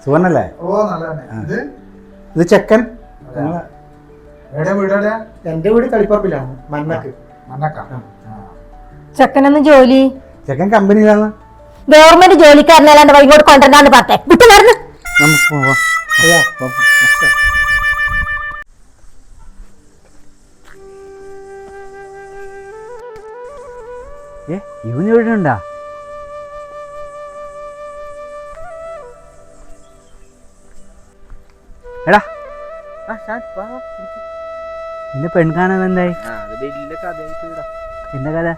സുഖന്നല്ലേ? ഓ നല്ലതന്നെ. ഇത് ചെക്കൻ എന്റെ വീട് കളിപ്പറമ്പിലാണ്. മണ്ണക്ക്. ചെക്കനൊന്നും ജോലി? ചെക്കൻ കമ്പനിയിലാണ്. ഗവൺമെന്റ് ജോലിക്കാരനല്ലാണ്ട് വൈകോട്ട് കൊണ്ടുവരാന്ന് പറഞ്ഞേ. വിട്ടു നടന്ന് നമുക്ക് പോവാം. ഇവന് എവിടെയുണ്ടാ? എടാ നിന്റെ പെൺകാണാൻ എന്തായി? എന്റെ കഥ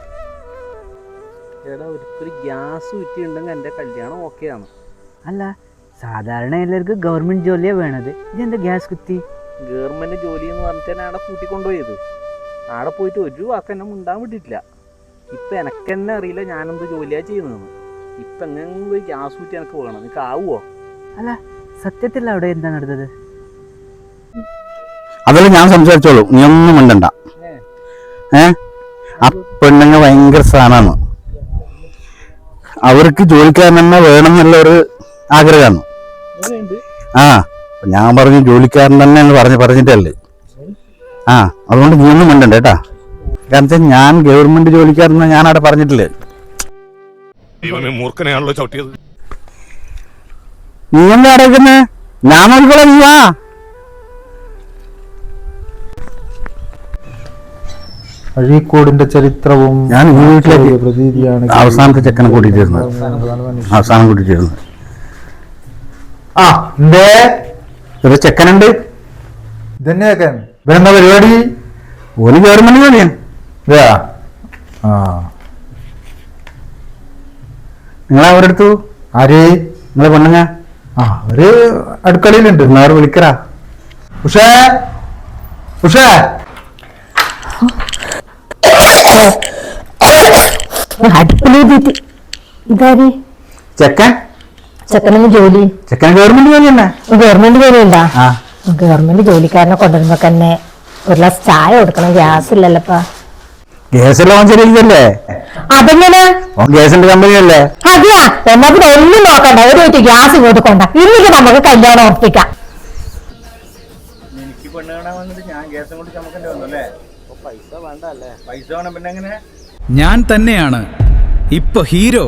ഒരു ഗ്യാസ് കുറ്റിയുണ്ടെങ്കിൽ എൻ്റെ കല്യാണം ഓക്കെയാണ്. അല്ല, സാധാരണ എല്ലാവർക്കും ഗവൺമെന്റ് ജോലിയാ വേണത്. ഇതെന്താ ഗ്യാസ് കുറ്റി? ഗവൺമെന്റ് ജോലി എന്ന് പറഞ്ഞിട്ട് തന്നെ അവിടെ കൂട്ടിക്കൊണ്ടുപോയത്. അവിടെ പോയിട്ട് ഒരു വാക്ക് എന്നെ മുണ്ടാൻ വിട്ടിട്ടില്ല. ഇപ്പം എനക്കെന്നെ അറിയില്ല ഞാനെന്ത് ജോലിയാണ് ചെയ്യുന്നതെന്ന്. ഇപ്പം എങ്ങനെ ഒരു ഗ്യാസ് കുറ്റി എനിക്ക് വേണം. നിനക്ക് ആവുമോ? അല്ല, സത്യത്തിൽ അവിടെ എന്താ നടന്നത്? അതെല്ലാം ഞാൻ സംസാരിച്ചോളൂ, നീ ഒന്നും മിണ്ടണ്ട. ആ പെണ്ണുങ്ങ ഭയങ്കര സ്ഥാനാണ്. അവർക്ക് ജോലിക്കാരൻ തന്നെ വേണം എന്നുള്ള ഒരു ആഗ്രഹമാണ്. ഞാൻ പറഞ്ഞു ജോലിക്കാരൻ തന്നെ എന്ന് പറഞ്ഞിട്ടല്ലേ. അതുകൊണ്ട് നീ ഒന്നും മിണ്ടണ്ട കേട്ടാ. കാരണം വെച്ചാൽ ഞാൻ ഗവൺമെന്റ് ജോലിക്കാരെന്ന് ഞാൻ അവിടെ പറഞ്ഞിട്ടില്ലേ. നീ എന്താ അടയ്ക്കുന്നേ? ഞാൻ നോക്കിക്കോളാം, നീ വാ. അഴീക്കോടിന്റെ ചരിത്രവും ഞാൻ ഈ വീട്ടിലേക്ക് പ്രതീതിയാണ്. അവസാനത്തെ ചെക്കനെ കൂട്ടിയിട്ടിരുന്നത്. അവസാനം കൂട്ടിയിട്ടിരുന്നത്. ഒരു ചെക്കനുണ്ട്. ഇതന്നെ ഇവരെന്താ പരിപാടി? ഒരു ഗവൺമെന്റ് ജോലിയാണ്. നിങ്ങളെ അവരെടുത്തു? ആര്? നിങ്ങളെ പെണ്ണുങ്ങ? അവര് അടുക്കളയിലുണ്ട്. അവർ വിളിക്കറാ. ഉഷേ ഉഷേ ഇതാര്? ചെക്കൻ. ചെക്കനൊന്നും ജോലി? ചെക്കൻ ഗവൺമെന്റ് ജോലി തന്നെ. ഗവൺമെന്റ് ജോലി ഉണ്ടാ? ഗവൺമെന്റ് ജോലിക്കാരനെ കൊണ്ടുവരുമ്പോ തന്നെ ഒരു ഗ്ലാസ് ചായ കൊടുക്കണം. ഗ്യാസ് ഇല്ലല്ലപ്പാ. ഗ്യാസെല്ലാം ശരിയല്ലേ? അതെങ്ങനെ? ഗ്യാസിന്റെ കമ്പനിയല്ലേ? അതെയാ, എന്നാ പിന്നെ ഒന്നും നോക്കണ്ട, ഒരു വീട്ടിൽ ഗ്യാസ് ഇങ്ങോട്ട് കൊണ്ട. ഇന്നിട്ട് നമുക്ക് കല്യാണം ഉറപ്പിക്കാം. എനിക്ക് പെണ്ണ് കാണാൻ വന്നിട്ട് ഞാൻ ഗ്യാസും കൊണ്ട് ചമക്കേണ്ടി വന്നല്ലേ? പൈസ വേണ്ട അല്ലേ? പൈസ വേണം. പിന്നെ എങ്ങനെ? ഞാൻ തന്നെയാണ് ഇപ്പൊ ഹീറോ.